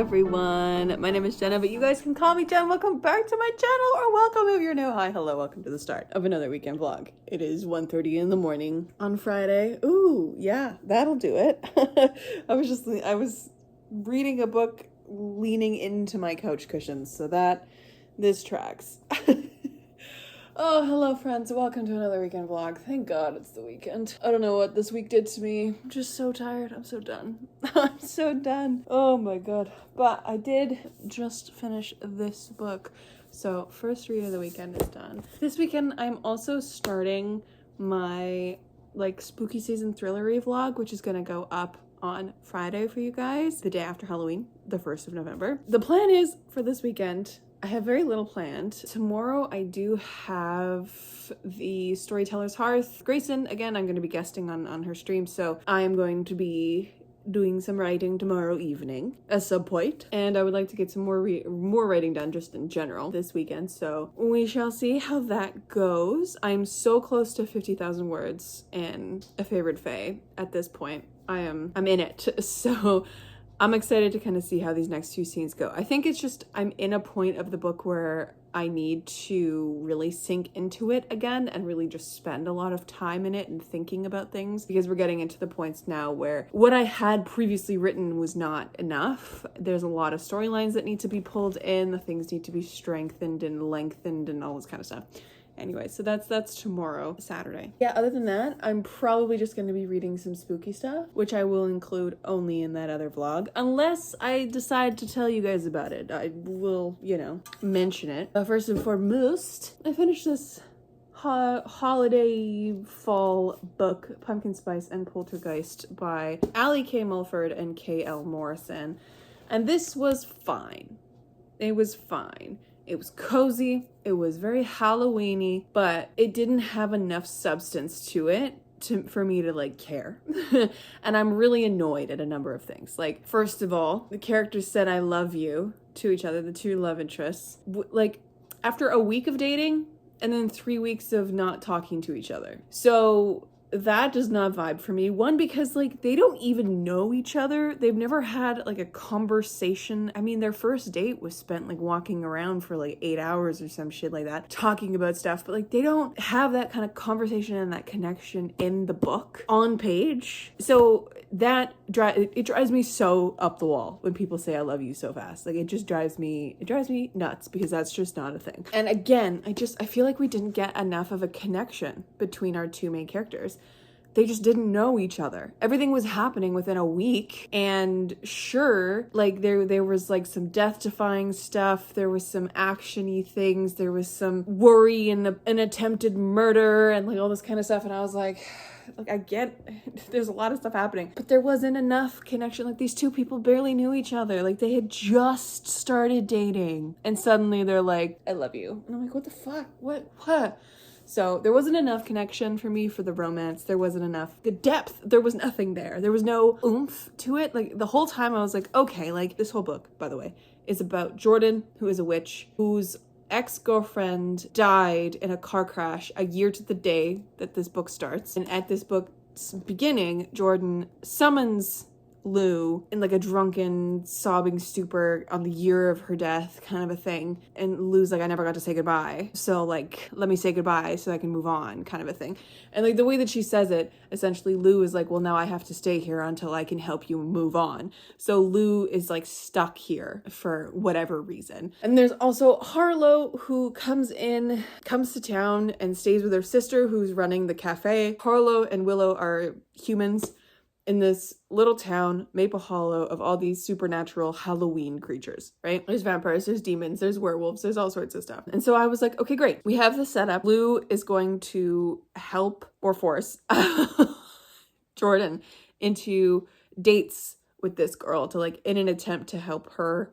everyone. My name is Jenna, but you guys can call me Jen. Welcome back to my channel, or welcome if you're new. Hi, hello, welcome to the start of another weekend vlog. It is 1:30 in the morning on Friday. Ooh, yeah, that'll do it. I was reading a book leaning into my couch cushions, so this tracks. Oh, hello friends, welcome to another weekend vlog. Thank God it's the weekend. I don't know what this week did to me. I'm just so tired. I'm so done. I'm so done. Oh my God. But I did just finish this book. So first read of the weekend is done. This weekend I'm also starting my spooky season thrillery vlog, which is gonna go up on Friday for you guys, the day after Halloween, the 1st of November. The plan is for this weekend, I have very little planned. Tomorrow I do have the Storyteller's Hearth. Grayson, again, I'm going to be guesting on her stream, so I'm going to be doing some writing tomorrow evening as some point, and I would like to get some more writing done just in general this weekend, so we shall see how that goes. I'm so close to 50,000 words in A Favorite Fae at this point. I'm in it, so I'm excited to kind of see how these next two scenes go. I think it's just I'm in a point of the book where I need to really sink into it again and really just spend a lot of time in it and thinking about things, because we're getting into the points now where what I had previously written was not enough. There's a lot of storylines that need to be pulled in, the things need to be strengthened and lengthened and all this kind of stuff. Anyway, so that's tomorrow, Saturday. Yeah, other than that, I'm probably just going to be reading some spooky stuff, which I will include only in that other vlog, unless I decide to tell you guys about it. I will, mention it. But first and foremost, I finished this holiday fall book, Pumpkin Spice and Poltergeist, by Allie K. Mulford and K.L. Morrison. And this was fine. It was fine. It was cozy, it was very Halloween-y, but it didn't have enough substance to it for me to care. And I'm really annoyed at a number of things. First of all, the characters said I love you to each other, the two love interests, after a week of dating and then 3 weeks of not talking to each other. So that does not vibe for me. One, because they don't even know each other. They've never had a conversation. I mean, their first date was spent walking around for 8 hours or some shit like that, talking about stuff, but they don't have that kind of conversation and that connection in the book on page. So that drives me so up the wall when people say I love you so fast. It just drives me nuts, because that's just not a thing. And again, I feel like we didn't get enough of a connection between our two main characters. They just didn't know each other. Everything was happening within a week, and sure, there was some death-defying stuff, there was some action-y things, there was some worry and an attempted murder and all this kind of stuff, and I was I get there's a lot of stuff happening, but there wasn't enough connection. These two people barely knew each other. They had just started dating, and suddenly they're like, I love you. And I'm what the fuck? What? So there wasn't enough connection for me for the romance. There wasn't enough, the depth, there was nothing there. There was no oomph to it. The whole time I was okay, this whole book, by the way, is about Jordan, who is a witch, whose ex-girlfriend died in a car crash a year to the day that this book starts. And at this book's beginning, Jordan summons Lou in a drunken sobbing stupor on the year of her death kind of a thing, and Lou's I never got to say goodbye, so let me say goodbye so I can move on kind of a thing. And the way that she says it, essentially Lou is well, now I have to stay here until I can help you move on. So Lou is stuck here for whatever reason. And there's also Harlow, who comes to town and stays with her sister, who's running the cafe. Harlow and Willow are humans in this little town, Maple Hollow, of all these supernatural Halloween creatures, right? There's vampires, there's demons, there's werewolves, there's all sorts of stuff. And so I was okay, great. We have this set up. Lou is going to help or force Jordan into dates with this girl to in an attempt to help her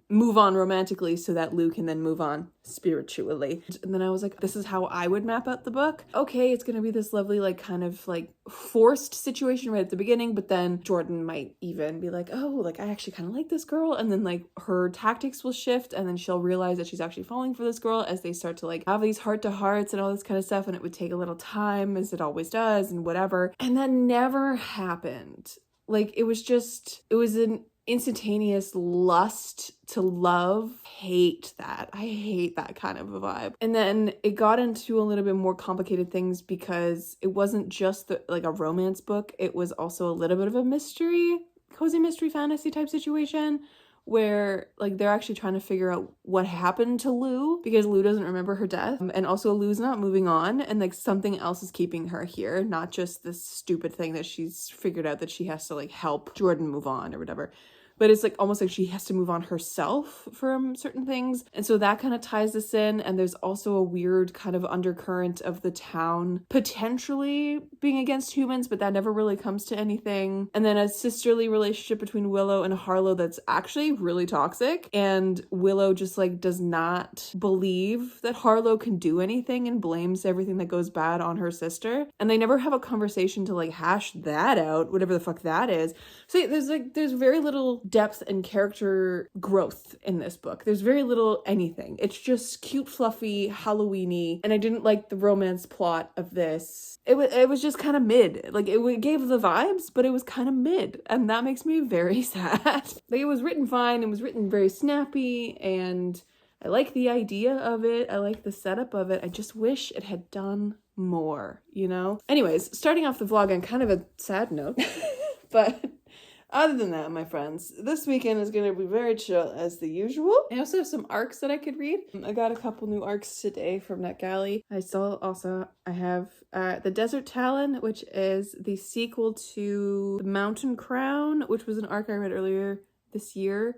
move on romantically so that Lou can then move on spiritually. And then I was this is how I would map out the book. Okay, it's gonna be this lovely kind of forced situation right at the beginning, but then Jordan might even be oh, I actually kind of like this girl, and then her tactics will shift, and then she'll realize that she's actually falling for this girl as they start to have these heart-to-hearts and all this kind of stuff, and it would take a little time, as it always does, and whatever. And that never happened. It was an instantaneous lust to love. Hate that. I hate that kind of a vibe. And then it got into a little bit more complicated things because it wasn't just like a romance book. It was also a little bit of a mystery, cozy mystery fantasy type situation where like they're actually trying to figure out what happened to Lou because Lou doesn't remember her death. And also Lou's not moving on and like something else is keeping her here, not just this stupid thing that she's figured out that she has to like help Jordan move on or whatever. But it's like almost like she has to move on herself from certain things. And so that kind of ties this in. And there's also a weird kind of undercurrent of the town potentially being against humans, but that never really comes to anything. And then a sisterly relationship between Willow and Harlow that's actually really toxic. And Willow just like does not believe that Harlow can do anything and blames everything that goes bad on her sister. And they never have a conversation to like hash that out, whatever the fuck that is. So there's very little depth and character growth in this book. There's very little anything. It's just cute, fluffy, Halloween-y, and I didn't like the romance plot of this. It was just kind of mid. Like it gave the vibes, but it was kind of mid, and that makes me very sad. Like it was written fine, it was written very snappy, and I like the idea of it. I like the setup of it. I just wish it had done more, you know? Anyways, starting off the vlog on kind of a sad note, but other than that, my friends, this weekend is going to be very chill as the usual. I also have some arcs that I could read. I got a couple new arcs today from NetGalley. I have The Desert Talon, which is the sequel to The Mountain Crown, which was an arc I read earlier this year.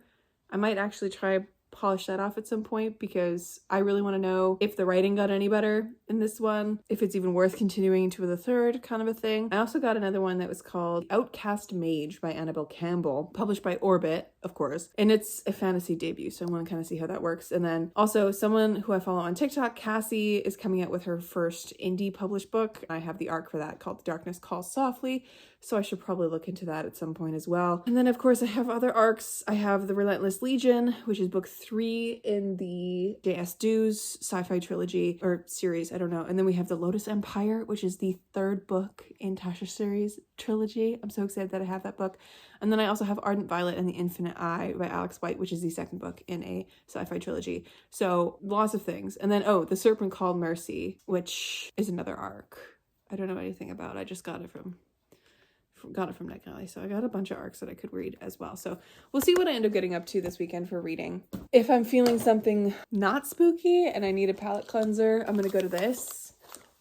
I might actually try polish that off at some point because I really want to know if the writing got any better in this one, if it's even worth continuing to the third kind of a thing. I also got another one that was called Outcast Mage by Annabelle Campbell, published by Orbit, of course, and it's a fantasy debut, so I want to kind of see how that works. And then also someone who I follow on TikTok, Cassie, is coming out with her first indie published book. I have the arc for that called The Darkness Calls Softly, so I should probably look into that at some point as well. And then of course I have other arcs. I have The Relentless Legion, which is book 3 in the J.S. Dews sci-fi trilogy or series, I don't know. And then we have The Lotus Empire, which is the 3rd book in Tasha's series trilogy. I'm so excited that I have that book. And then I also have Ardent Violet and the Infinite Eye by Alex White, which is the 2nd book in a sci-fi trilogy. So lots of things. And then, The Serpent Called Mercy, which is another arc I don't know anything about. I just got it from NetGalley, so I got a bunch of arcs that I could read as well. So we'll see what I end up getting up to this weekend for reading. If I'm feeling something not spooky and I need a palette cleanser, I'm gonna go to this,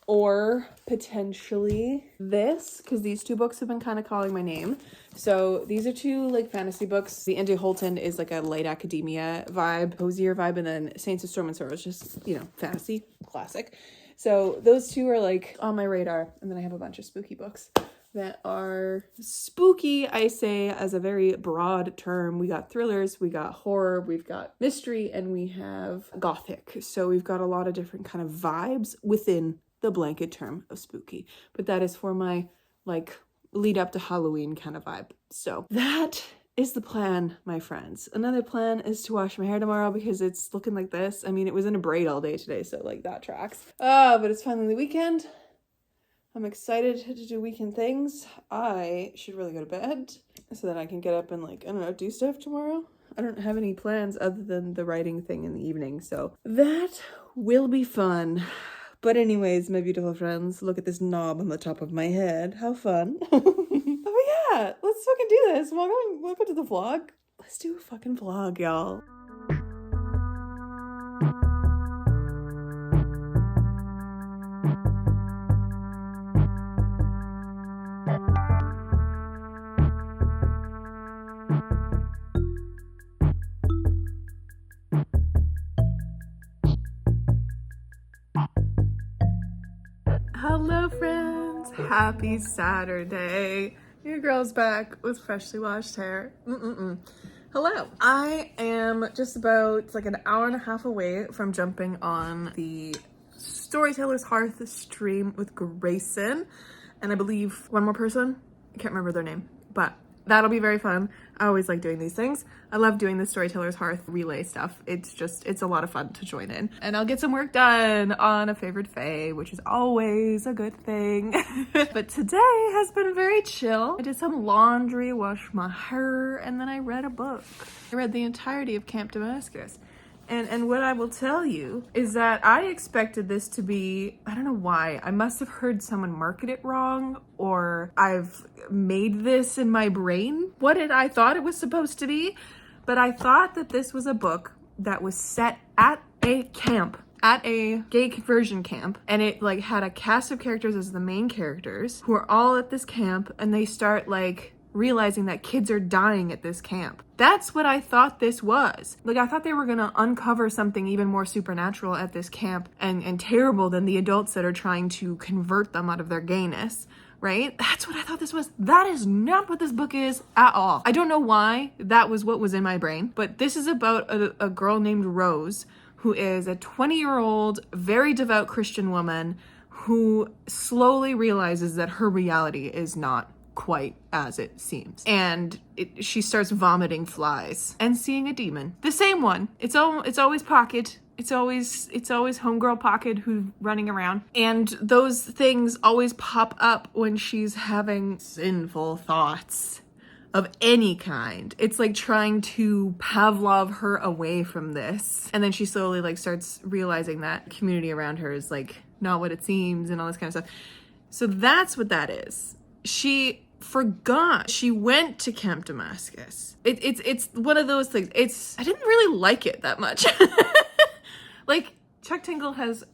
or potentially this, because these 2 books have been kind of calling my name. So these are 2 like fantasy books. The Andy Holton is like a light academia vibe, cozier vibe, and then Saints of Storm and Sorrow is just, you know, fantasy, classic. So those 2 are like on my radar, and then I have a bunch of spooky books that are spooky, I say, as a very broad term. We got thrillers, we got horror, we've got mystery, and we have gothic. So we've got a lot of different kind of vibes within the blanket term of spooky. But that is for my, like, lead up to Halloween kind of vibe. So that is the plan, my friends. Another plan is to wash my hair tomorrow because it's looking like this. I mean, it was in a braid all day today, so, like, that tracks. But it's finally the weekend. I'm excited to do weekend things. I should really go to bed so that I can get up and, like, I don't know, do stuff tomorrow. I don't have any plans other than the writing thing in the evening, so that will be fun. But anyways, my beautiful friends, look at this knob on the top of my head. How fun. Oh yeah, let's fucking do this. Welcome to the vlog. Let's do a fucking vlog, y'all. Hello friends, happy Saturday. Your girl's back with freshly washed hair. Hello. I am just about like an hour and a half away from jumping on the Storyteller's Hearth stream with Grayson and I believe one more person. I can't remember their name, but that'll be very fun. I always like doing these things. I love doing the Storyteller's Hearth relay stuff. It's a lot of fun to join in. And I'll get some work done on a favorite fae, which is always a good thing. But today has been very chill. I did some laundry, washed my hair, and then I read a book. I read the entirety of Camp Damascus. And what I will tell you is that I expected this to be, I don't know why, I must have heard someone market it wrong, or I've made this in my brain what I thought it was supposed to be. But I thought that this was a book that was set at a camp, at a gay conversion camp, and it like had a cast of characters as the main characters who are all at this camp, and they start like realizing that kids are dying at this camp. That's what I thought this was. Like, I thought they were gonna uncover something even more supernatural at this camp and terrible than the adults that are trying to convert them out of their gayness, right? That's what I thought this was. That is not what this book is at all. I don't know why that was what was in my brain, but this is about a girl named Rose, who is a 20-year-old, very devout Christian woman who slowly realizes that her reality is not quite as it seems, and she starts vomiting flies and seeing a demon, the same one. It's always Pocket. It's always homegirl Pocket who's running around, and those things always pop up when she's having sinful thoughts of any kind. It's like trying to Pavlov her away from this, and then she slowly like starts realizing that community around her is like not what it seems and all this kind of stuff. So that's what that is. She forgot she went to Camp Damascus. It's one of those things. I didn't really like it that much. Like, Chuck Tingle has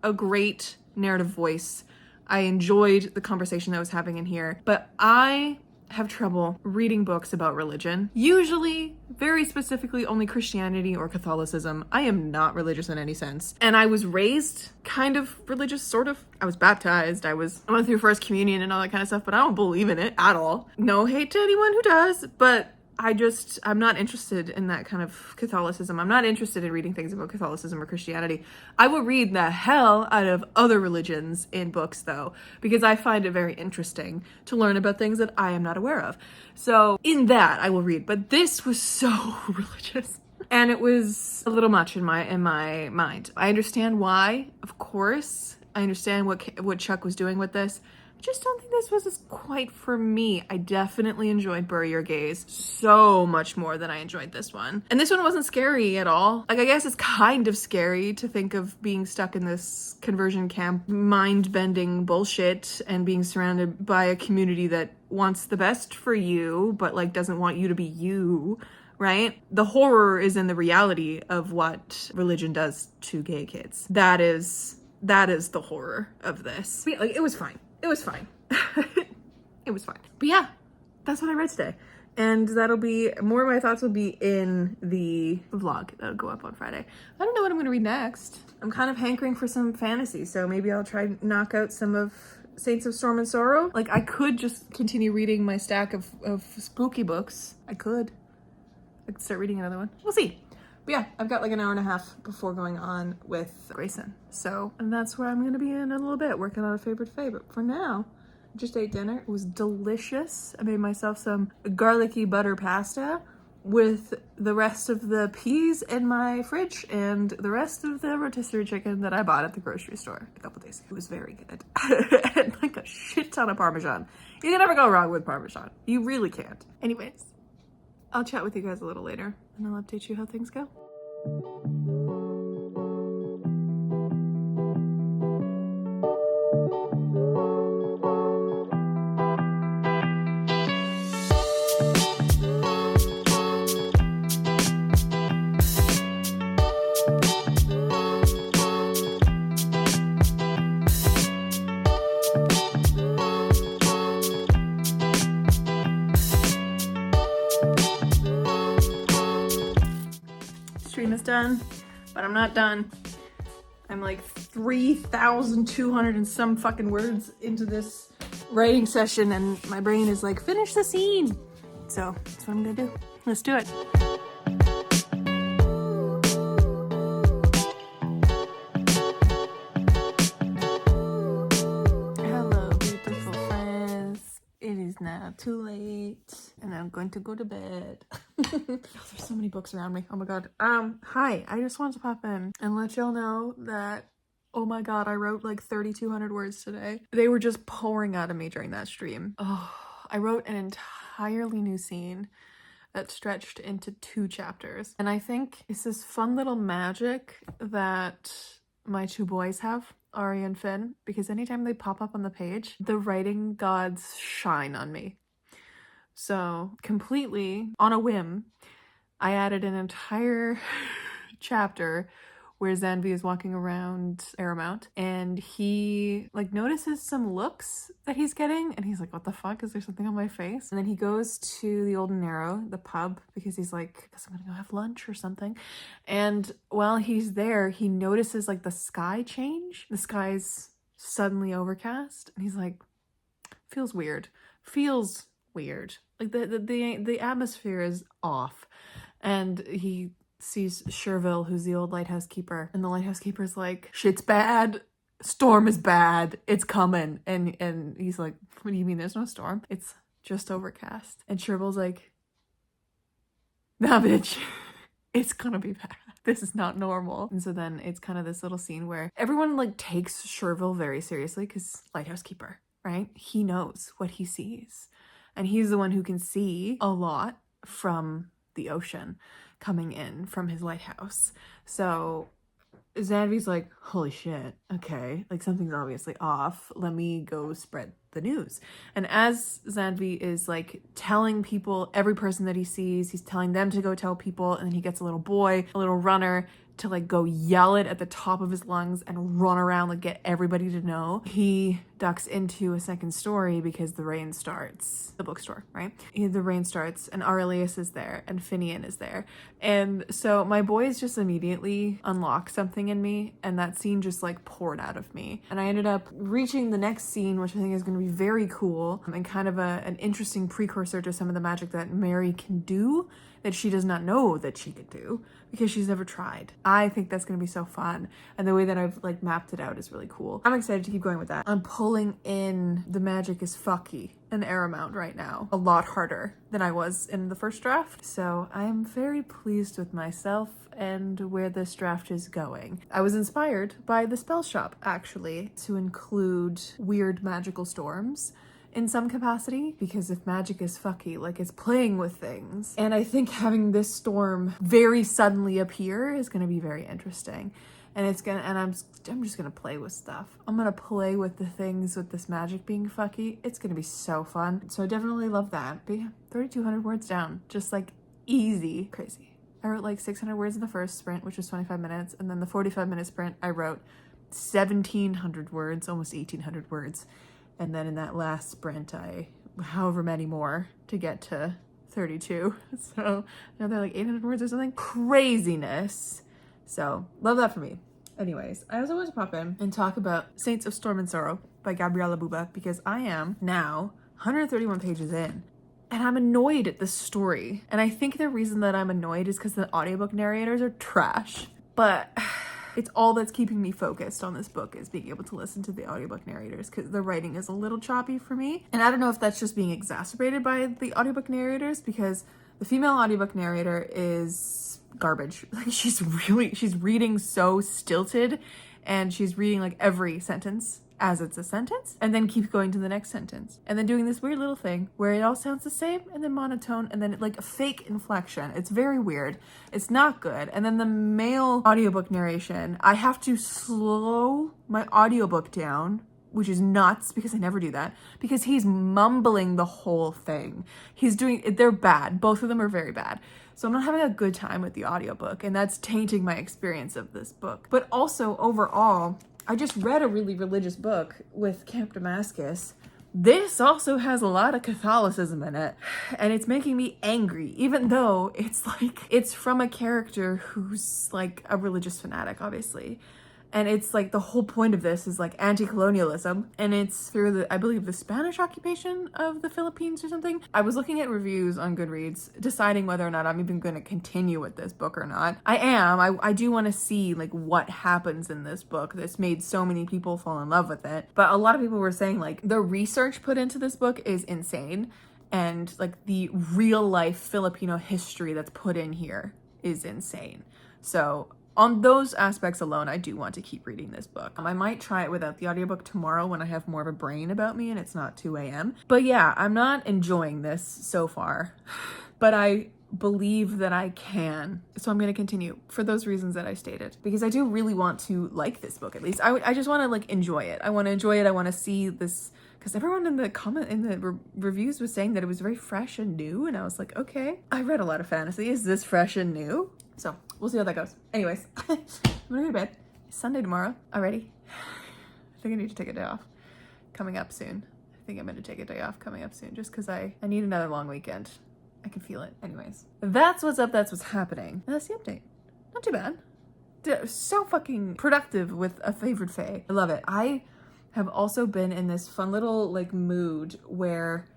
a great narrative voice. I enjoyed the conversation that was happening in here, but I have trouble reading books about religion. Usually, very specifically, only Christianity or Catholicism. I am not religious in any sense. And I was raised kind of religious, sort of. I was baptized. I went through First Communion and all that kind of stuff, but I don't believe in it at all. No hate to anyone who does, but I'm not interested in that kind of Catholicism. I'm not interested in reading things about Catholicism or Christianity. I will read the hell out of other religions in books, though, because I find it very interesting to learn about things that I am not aware of. So in that, I will read. But this was so religious. And it was a little much in my mind. I understand why, of course. I understand what Chuck was doing with this. Just don't think this was quite for me. I definitely enjoyed Bury Your Gaze so much more than I enjoyed this one. And this one wasn't scary at all. Like, I guess it's kind of scary to think of being stuck in this conversion camp, mind-bending bullshit, and being surrounded by a community that wants the best for you, but like doesn't want you to be you, right? The horror is in the reality of what religion does to gay kids. That is the horror of this. But yeah, like, it was fine. It was fine. It was fine. But yeah, that's what I read today. And that'll be, more of my thoughts will be in the vlog that'll go up on Friday. I don't know what I'm going to read next. I'm kind of hankering for some fantasy, so maybe I'll try to knock out some of Saints of Storm and Sorrow. Like, I could just continue reading my stack of spooky books. I could start reading another one. We'll see. But yeah, I've got like an hour and a half before going on with Grayson. So, and that's where I'm going to be in a little bit, working on a favorite. But for now, I just ate dinner. It was delicious. I made myself some garlicky butter pasta with the rest of the peas in my fridge and the rest of the rotisserie chicken that I bought at the grocery store a couple days ago. It was very good. And like a shit ton of Parmesan. You can never go wrong with Parmesan. You really can't. Anyways, I'll chat with you guys a little later and I'll update you how things go. Stream is done, but I'm not done. I'm like 3,200 and some fucking words into this writing session, and my brain is like, finish the scene. So that's what I'm gonna do. Let's do it. Hello, beautiful friends. It is now too late. and I'm going to go to bed. There's so many books around me. Oh my god. Hi. I just wanted to pop in and let y'all know that, oh my god, I wrote like 3,200 words today. They were just pouring out of me during that stream. Oh, I wrote an entirely new scene that stretched into 2 chapters. And I think it's this fun little magic that my 2 boys have, Ari and Finn, because anytime they pop up on the page, the writing gods shine on me. So completely on a whim, I added an entire chapter where Zanvi is walking around Aramount and he like notices some looks that he's getting and he's like, what the fuck? Is there something on my face? And then he goes to the Old and Narrow, the pub, because he's like, I guess I'm gonna go have lunch or something. And while he's there, he notices like the sky change. The sky's suddenly overcast and he's like, feels weird. Like the atmosphere is off. And he sees Sherville, who's the old lighthouse keeper, and the lighthouse keeper's like, shit's bad, storm is bad, it's coming. And he's like, what do you mean there's no storm? It's just overcast. And Sherville's like, nah bitch, it's gonna be bad. This is not normal. And so then it's kind of this little scene where everyone like takes Sherville very seriously because lighthouse keeper, right? He knows what he sees. And he's the one who can see a lot from the ocean coming in from his lighthouse. So Zanvi's like, holy shit, okay, like something's obviously off. Let me go spread the news. And as Zanvi is like telling people, every person that he sees, he's telling them to go tell people, and then he gets a little boy, a little runner, to like go yell it at the top of his lungs and run around, like get everybody to know. He ducks into a second story because the rain starts. The bookstore, right? The rain starts and Aurelius is there and Finian is there. And so my boys just immediately unlocked something in me and that scene just like poured out of me. And I ended up reaching the next scene, which I think is going to be very cool and kind of an interesting precursor to some of the magic that Mary can do that she does not know that she could do because she's never tried. I think that's gonna be so fun. And the way that I've like mapped it out is really cool. I'm excited to keep going with that. I'm pulling in the magic is fucky and Aramount right now a lot harder than I was in the first draft. So I'm very pleased with myself and where this draft is going. I was inspired by the spell shop actually to include weird magical storms in some capacity, because if magic is fucky, like it's playing with things. And I think having this storm very suddenly appear is gonna be very interesting. And I'm just gonna play with stuff. I'm gonna play with the things with this magic being fucky. It's gonna be so fun. So I definitely love that. But yeah, 3,200 words down, just like easy, crazy. I wrote like 600 words in the first sprint, which was 25 minutes. And then the 45-minute sprint, I wrote 1,700 words, almost 1,800 words. And then in that last sprint, however many more to get to 32. So another like 800 words or something. Craziness. So love that for me. Anyways, I also want to pop in and talk about Saints of Storm and Sorrow by Gabriella Buba, because I am now 131 pages in. And I'm annoyed at this story. And I think the reason that I'm annoyed is because the audiobook narrators are trash. But it's all that's keeping me focused on this book is being able to listen to the audiobook narrators, because the writing is a little choppy for me. And I don't know if that's just being exacerbated by the audiobook narrators, because the female audiobook narrator is garbage. Like she's reading so stilted, and she's reading like every sentence as it's a sentence and then keeps going to the next sentence and then doing this weird little thing where it all sounds the same and then monotone and then like a fake inflection. It's very weird. It's not good. And then the male audiobook narration, I have to slow my audiobook down, which is nuts because I never do that, because he's mumbling the whole thing. They're bad. Both of them are very bad. So I'm not having a good time with the audiobook, and that's tainting my experience of this book. But also overall, I just read a really religious book with Camp Damascus. This also has a lot of Catholicism in it, and it's making me angry, even though it's from a character who's like a religious fanatic, obviously. And it's like the whole point of this is like anti-colonialism, and it's through I believe the Spanish occupation of the Philippines or something. I was looking at reviews on Goodreads, deciding whether or not I'm even going to continue with this book or not. I do want to see like what happens in this book that's made so many people fall in love with it. But a lot of people were saying like the research put into this book is insane. And like the real life Filipino history that's put in here is insane. So on those aspects alone, I do want to keep reading this book. I might try it without the audiobook tomorrow when I have more of a brain about me and it's not 2 a.m. But yeah, I'm not enjoying this so far, but I believe that I can. So I'm going to continue for those reasons that I stated, because I do really want to like this book. At least I just want to like enjoy it. I want to enjoy it. I want to see this, because everyone in the reviews was saying that it was very fresh and new. And I was like, okay, I read a lot of fantasy. Is this fresh and new? So we'll see how that goes. Anyways, I'm gonna go to bed. It's Sunday tomorrow already. I think I need to take a day off coming up soon. I think I'm gonna take a day off coming up soon just because I need another long weekend. I can feel it. Anyways, that's what's up. That's what's happening. And that's the update. Not too bad. So fucking productive with a favorite fae. I love it. I have also been in this fun little like mood where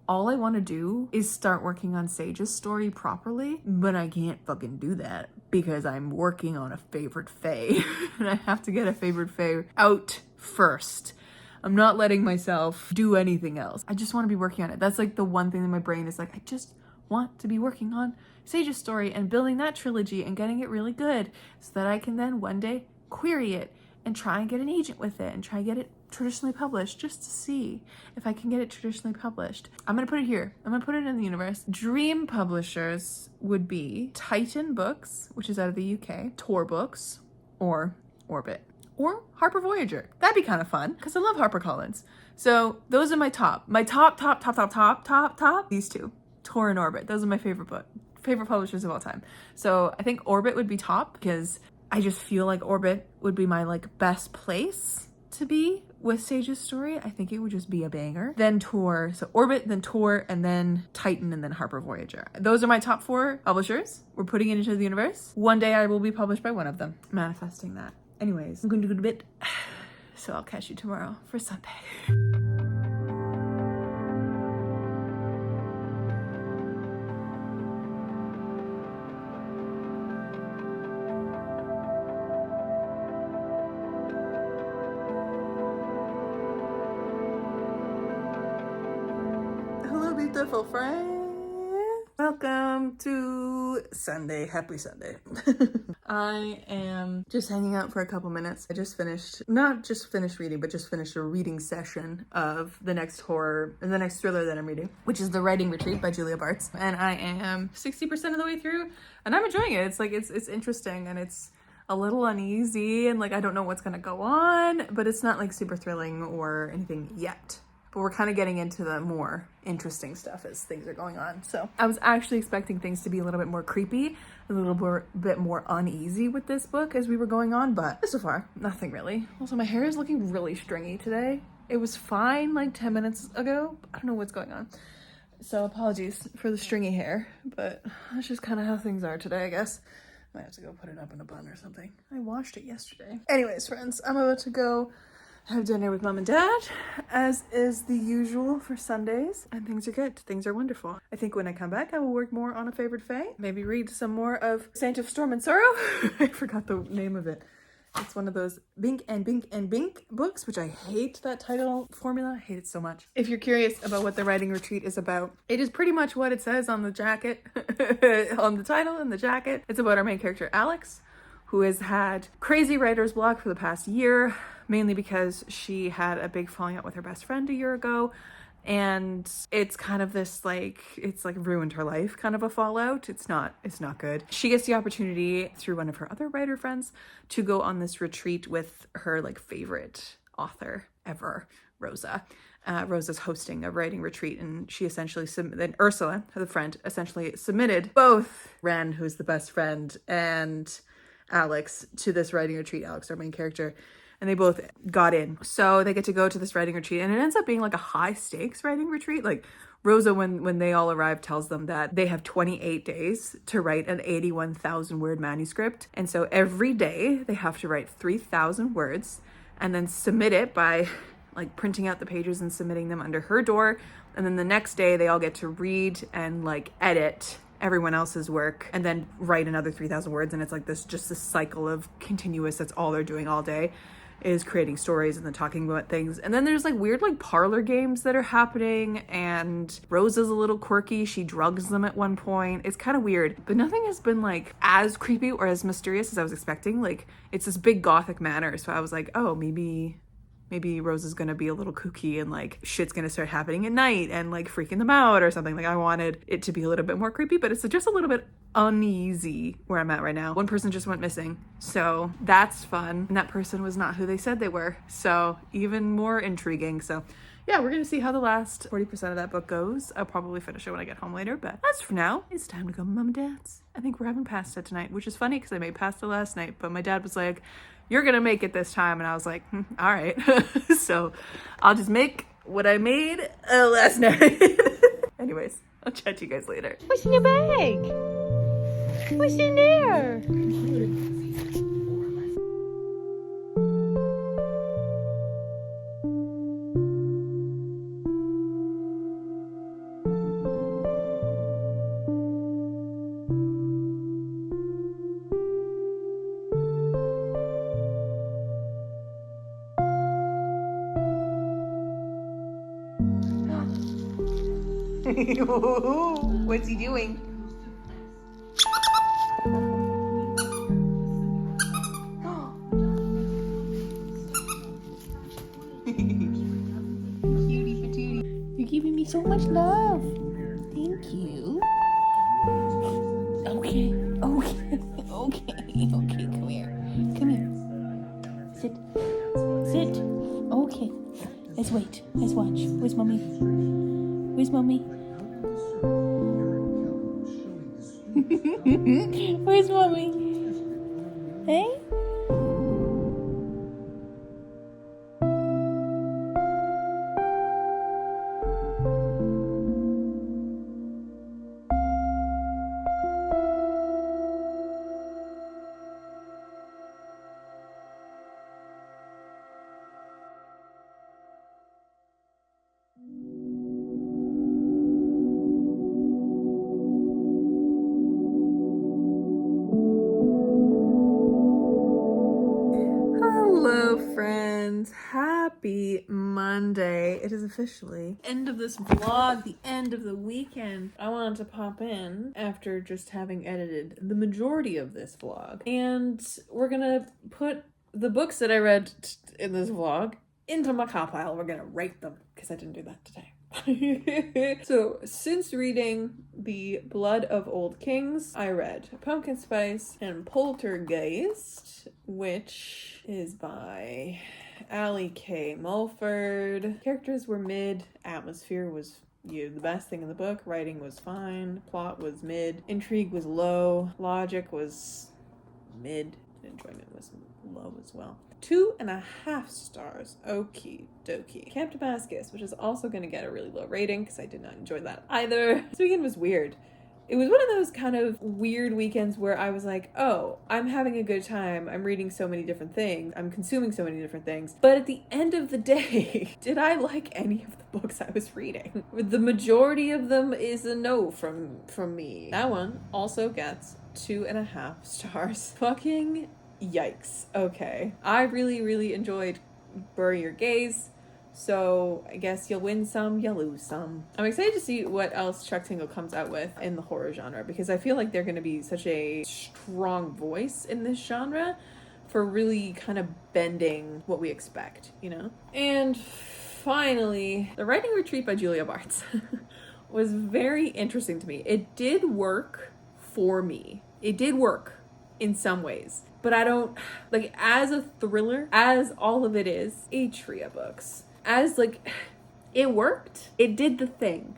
all I want to do is start working on Sage's story properly, but I can't fucking do that because I'm working on a favorite fae and I have to get a favorite fae out first. I'm not letting myself do anything else. I just want to be working on it. That's like the one thing in my brain is like, I just want to be working on Sage's story and building that trilogy and getting it really good so that I can then one day query it and try and get an agent with it and try and get it traditionally published just to see if I can get it traditionally published. I'm gonna put it here. I'm gonna put it in the universe. Dream publishers would be Titan Books, which is out of the UK, Tor Books, or Orbit, or Harper Voyager. That'd be kind of fun because I love HarperCollins. So those are my top. These two, Tor and Orbit. Those are my favorite publishers of all time. So I think Orbit would be top because I just feel like Orbit would be my like best place to be with Sage's story. I think it would just be a banger. Then Tor, so Orbit, then Tor, and then Titan, and then Harper Voyager. Those are my top 4 publishers. We're putting it into the universe. One day I will be published by one of them. Manifesting that. Anyways, I'm going to go to bed. So I'll catch you tomorrow for Sunday. Beautiful friend, welcome to Sunday. Happy Sunday. I am just hanging out for a couple minutes. I just finished, not just finished reading, but just finished a reading session of the next thriller that I'm reading, which is The Writing Retreat by Julia Bartz. And I am 60% of the way through and I'm enjoying it. It's like, it's interesting and it's a little uneasy and like, I don't know what's gonna go on, but it's not like super thrilling or anything yet. But we're kind of getting into the more interesting stuff as things are going on. So I was actually expecting things to be a little bit more creepy, a little bit more uneasy with this book as we were going on, but so far, nothing really. Also, my hair is looking really stringy today. It was fine like 10 minutes ago. I don't know what's going on. So apologies for the stringy hair, but that's just kind of how things are today, I guess. Might have to go put it up in a bun or something. I washed it yesterday. Anyways, friends, I'm about to go have dinner with mom and dad, as is the usual for Sundays, and things are good. Things are wonderful. I think when I come back, I will work more on a favorite fae. Maybe read some more of Saint of Storm and Sorrow. I forgot the name of it. It's one of those Bink and Bink and Bink books, which I hate that title formula. I hate it so much. If you're curious about what the Writing Retreat is about, it is pretty much what it says on the jacket, on the title and the jacket. It's about our main character, Alex, who has had crazy writer's block for the past year, mainly because she had a big falling out with her best friend a year ago. And it's kind of this like, it's like ruined her life kind of a fallout. It's not good. She gets the opportunity through one of her other writer friends to go on this retreat with her like favorite author ever, Rosa. Rosa's hosting a writing retreat, and she essentially then Ursula, the friend, essentially submitted both Ren, who's the best friend, and Alex to this writing retreat. Alex, our main character, and they both got in. So they get to go to this writing retreat, and it ends up being like a high stakes writing retreat. Like Rosa, when they all arrive, tells them that they have 28 days to write an 81,000 word manuscript. And so every day they have to write 3,000 words and then submit it by like printing out the pages and submitting them under her door. And then the next day they all get to read and like edit everyone else's work and then write another 3,000 words. And it's like this cycle of continuous, that's all they're doing all day. is creating stories and then talking about things. And then there's like weird like parlor games that are happening, and Rose is a little quirky. She drugs them at one point. It's kind of weird, but nothing has been like as creepy or as mysterious as I was expecting. Like, it's this big gothic manor, so I was like, oh, maybe Rose is gonna be a little kooky and like shit's gonna start happening at night and like freaking them out or something. Like, I wanted it to be a little bit more creepy, but it's just a little bit uneasy where I'm at right now. One person just went missing, so that's fun. And that person was not who they said they were, so even more intriguing. So yeah, we're gonna see how the last 40% of that book goes. I'll probably finish it when I get home later, but as for now, it's time to go mom and dad's. I think we're having pasta tonight, which is funny because I made pasta last night, but my dad was like, you're gonna make it this time, and I was like, all right. So I'll just make what I made last night. Anyways, I'll chat to you guys later. What's in your bag? What's in there? What's he doing? Cutie patootie. You're giving me so much love. Thank you. Okay. Come here. Sit. Okay. Let's wait. Let's watch. Where's mommy? Where's mommy? Hey? Hello, friends. Happy Monday. It is officially end of this vlog, the end of the weekend. I wanted to pop in after just having edited the majority of this vlog, and we're gonna put the books that I read in this vlog into my car pile. We're gonna rate them because I didn't do that today. So since reading The Blood of Old Kings, I read Pumpkin Spice and Poltergeist, which is by Ali K. Mulford. Characters were mid, atmosphere was the best thing in the book, writing was fine, plot was mid, intrigue was low, logic was mid, enjoyment was low as well. 2.5 stars. Okie dokie. Camp Damascus, which is also going to get a really low rating because I did not enjoy that either. This weekend was weird. It was one of those kind of weird weekends where I was like, oh, I'm having a good time. I'm reading so many different things. I'm consuming so many different things. But at the end of the day, did I like any of the books I was reading? The majority of them is a no from me. That one also gets 2.5 stars. Fucking yikes. Okay. I really enjoyed Bury Your Gaze, so I guess you'll win some, you'll lose some. I'm excited to see what else Chuck Tingle comes out with in the horror genre, because I feel like they're going to be such a strong voice in this genre for really kind of bending what we expect, you know? And finally, The Writing Retreat by Julia Bartz was very interesting to me. It did work for me. It did work in some ways. But I don't, like, as a thriller, as all of it is, Atria books, as, like, it worked. It did the thing.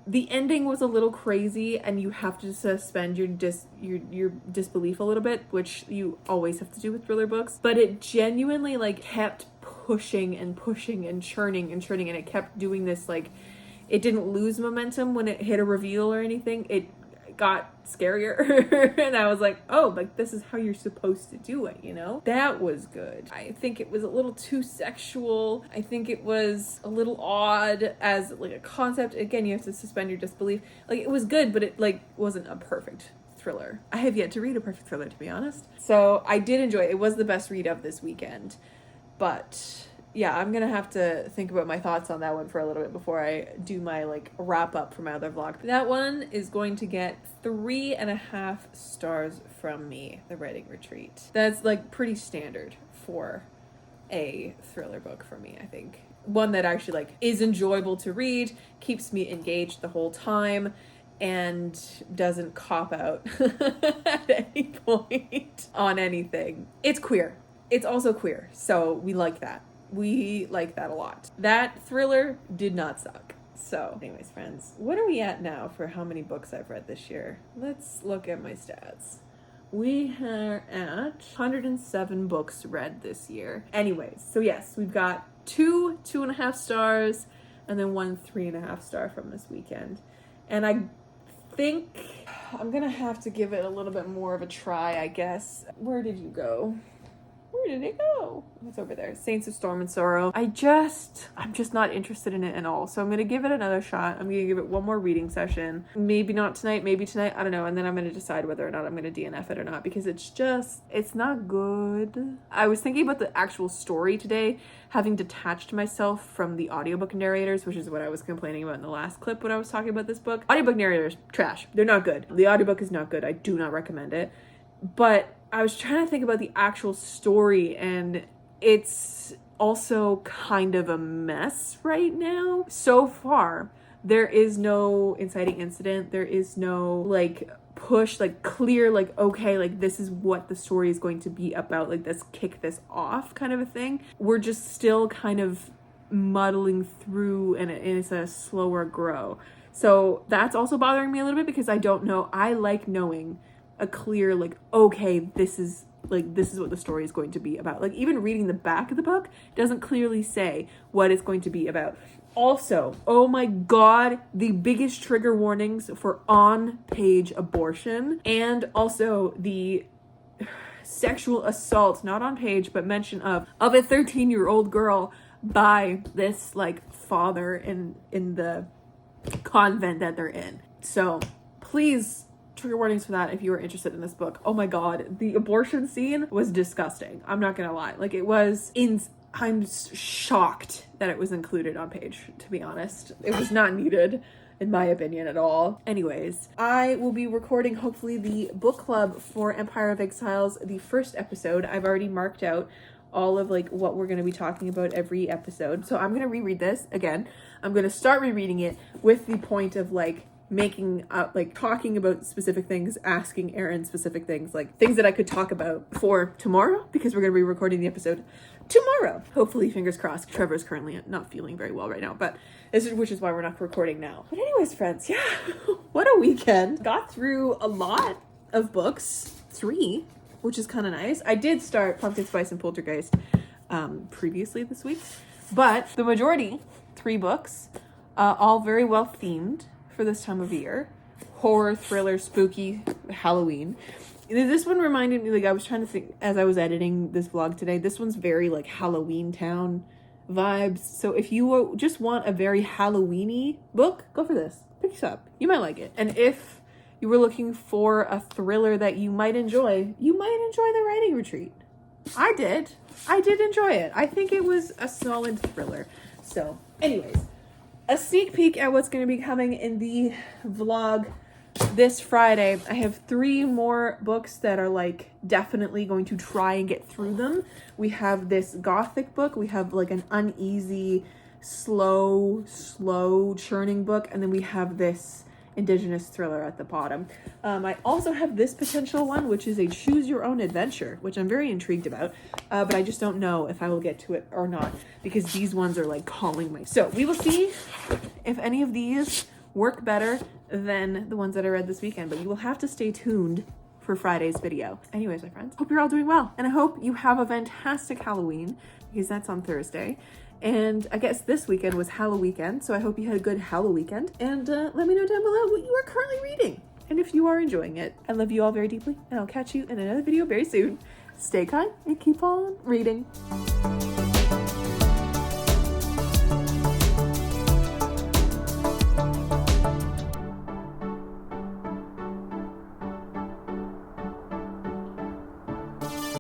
The ending was a little crazy, and you have to suspend your disbelief a little bit, which you always have to do with thriller books. But it genuinely, like, kept pushing and churning, and it kept doing this, like, it didn't lose momentum when it hit a reveal or anything. It got scarier and I was like, oh, like this is how you're supposed to do it, you know? That was good. I think it was a little too sexual. I think it was a little odd as like a concept. Again, you have to suspend your disbelief. Like, it was good, but it like wasn't a perfect thriller. I have yet to read a perfect thriller, to be honest. So I did enjoy it. It was the best read of this weekend. But yeah, I'm gonna have to think about my thoughts on that one for a little bit before I do my like wrap up for my other vlog. That one is going to get 3.5 stars from me, The Writing Retreat. That's like pretty standard for a thriller book for me, I think. One that actually like is enjoyable to read, keeps me engaged the whole time, and doesn't cop out at any point on anything. It's queer. It's also queer, so we like that. We like that a lot. That thriller did not suck. So anyways, friends, what are we at now for how many books I've read this year? Let's look at my stats. We are at 107 books read this year. Anyways, so yes, we've got 2.5 stars, and then 1 3.5 star from this weekend. And I think I'm gonna have to give it a little bit more of a try, I guess. Where did you go? Where did it go? It's over there. Saints of Storm and Sorrow. I'm just not interested in it at all. So I'm going to give it another shot. I'm going to give it one more reading session. Maybe not tonight, maybe tonight. I don't know. And then I'm going to decide whether or not I'm going to DNF it or not, because it's not good. I was thinking about the actual story today, having detached myself from the audiobook narrators, which is what I was complaining about in the last clip when I was talking about this book. Audiobook narrators, trash. They're not good. The audiobook is not good. I do not recommend it. But I was trying to think about the actual story, and it's also kind of a mess right now. So far, there is no inciting incident. There is no like push, like clear, like, okay, like this is what the story is going to be about. Like, let's kick this off kind of a thing. We're just still kind of muddling through, and it's a slower grow. So that's also bothering me a little bit, because I don't know. I like knowing a clear, like, okay, this is what the story is going to be about. Like, even reading the back of the book doesn't clearly say what it's going to be about. Also, oh my god, the biggest trigger warnings for on-page abortion, and also the sexual assault, not on page, but mention of a 13-year-old girl by this like father in the convent that they're in. So please, trigger warnings for that if you are interested in this book. Oh my god, the abortion scene was disgusting. I'm not gonna lie. Like, it was I'm shocked that it was included on page, to be honest. It was not needed, in my opinion, at all. Anyways, I will be recording, hopefully, the book club for Empire of Exiles, the first episode. I've already marked out all of like what we're going to be talking about every episode. So I'm going to reread this again. I'm going to start rereading it with the point of like making up, like talking about specific things, asking Erin specific things, like things that I could talk about for tomorrow, because we're going to be recording the episode tomorrow. Hopefully, fingers crossed. Trevor's currently not feeling very well right now, but which is why we're not recording now. But anyways, friends, yeah, what a weekend. Got through a lot of books, 3, which is kind of nice. I did start Pumpkin Spice and Poltergeist previously this week, but the majority, 3 books, all very well themed for this time of year. Horror, thriller, spooky, Halloween. This one reminded me, like, I was trying to think as I was editing this vlog today, this one's very like Halloween Town vibes. So if you just want a very Halloween-y book, go for this. Pick this up. You might like it. And if you were looking for a thriller that you might enjoy The Writing Retreat. I did enjoy it. I think it was a solid thriller. So anyways, a sneak peek at what's going to be coming in the vlog this Friday. I have 3 more books that are like definitely going to try and get through them. We have this gothic book. We have like an uneasy, slow churning book. And then we have this indigenous thriller at the bottom. I also have this potential one, which is a choose your own adventure, which I'm very intrigued about, but I just don't know if I will get to it or not, because these ones are like calling me. So we will see if any of these work better than the ones that I read this weekend, but you will have to stay tuned for Friday's video. Anyways, my friends, hope you're all doing well, and I hope you have a fantastic Halloween, because that's on Thursday. And I guess this weekend was Halloween weekend, so I hope you had a good Halloween weekend. And let me know down below what you are currently reading, and if you are enjoying it. I love you all very deeply, and I'll catch you in another video very soon. Stay kind and keep on reading.